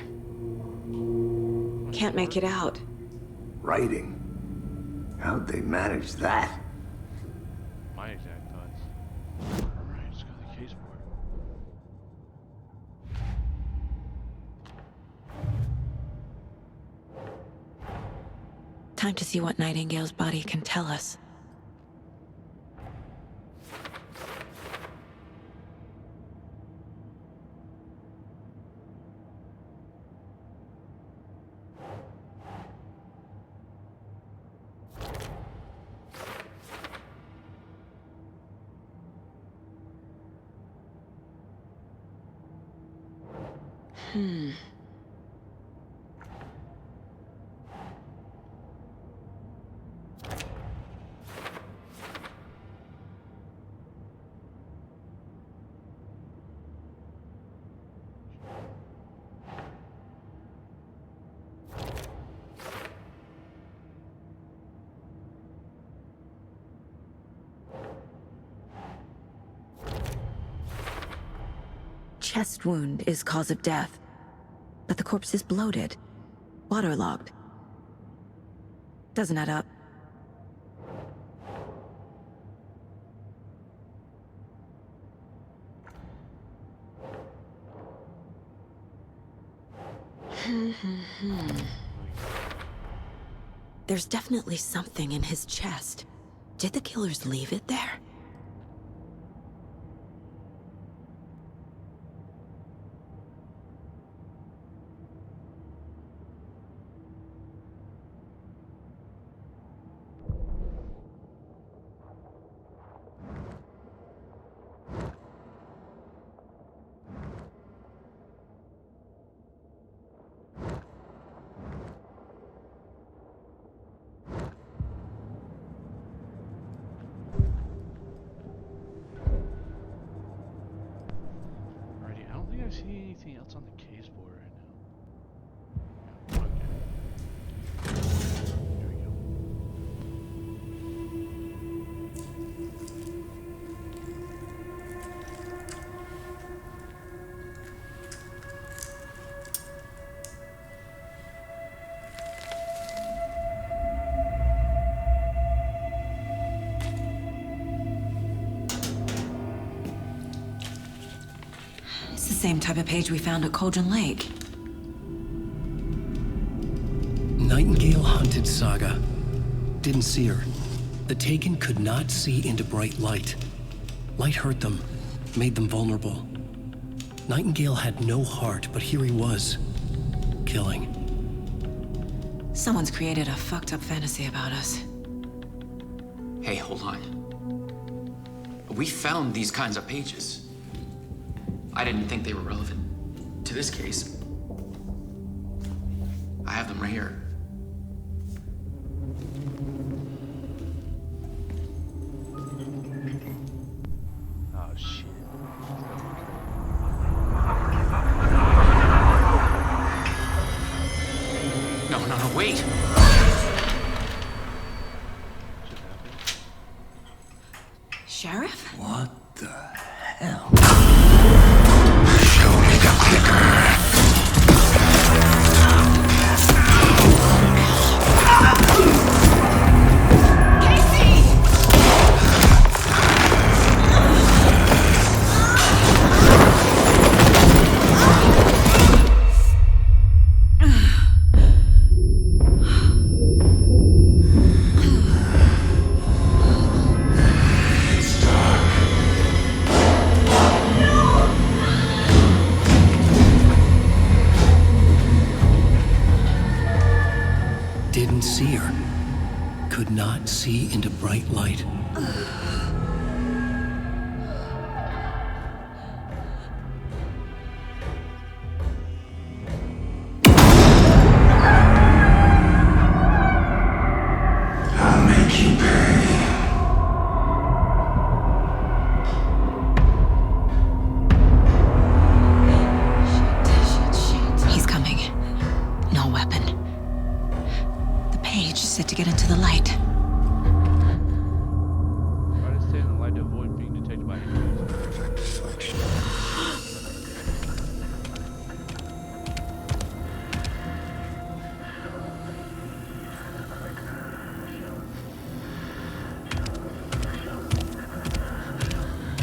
Can't make it out. Writing? How'd they manage that? My exact thoughts. Alright, just got the case board. Time to see what Nightingale's body can tell us. Chest wound is cause of death, but the corpse is bloated, waterlogged. Doesn't add up. There's definitely something in his chest. Did the killers leave it there? Alrighty, I don't think I see anything else on the case board right now. Okay. Here we go. It's the same type of page we found at Cauldron Lake. Nightingale hunted Saga. Didn't see her. The Taken could not see into bright light. Light hurt them, made them vulnerable. Nightingale had no heart, but here he was, killing. Someone's created a fucked up fantasy about us. Hey, hold on. We found these kinds of pages. I didn't think they were relevant to this case. I have them right here. Oh shit. No, wait! Sheriff? What the hell? Show me the clicker. Didn't see her. Could not see into bright light. I'll make you pay. He's coming. No weapon. The page is set to get into the light. Try to stay in the light to avoid being detected by enemies.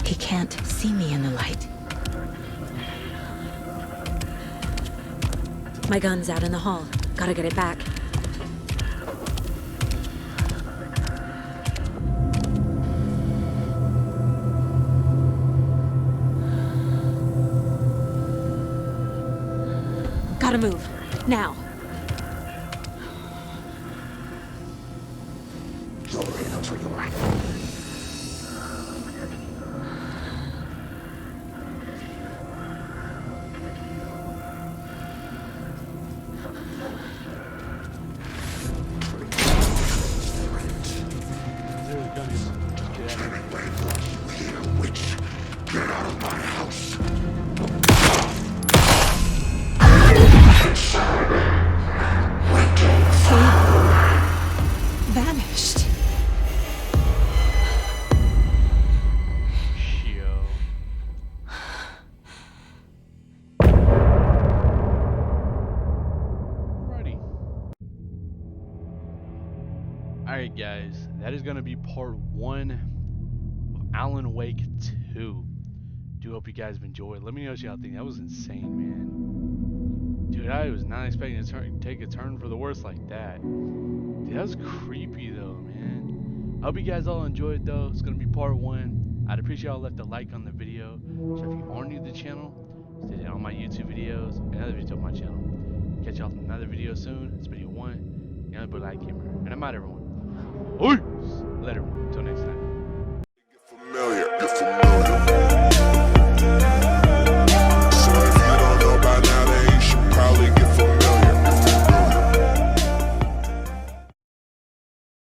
He can't see me in the light. My gun's out in the hall. Gotta get it back. Gotta move. Now. There the gun is. Get out of here. Witch, get out of my house. Vanished. Yo. Alrighty. Alright guys, that is going to be part 1 of Alan Wake 2. Do hope you guys have enjoyed. Let me know what y'all think. That was insane, man. Dude, I was not expecting to take a turn for the worse like that. Dude, that was creepy though, man. I hope you guys all enjoyed though. It's gonna be part 1. I'd appreciate y'all left a like on the video. So if you are new to the channel, stay tuned on my YouTube videos and other videos on my channel. Catch y'all in another video soon. It's video 1. Young Boy Light Gamer. And I'm out, everyone. Peace. Later. Until next time.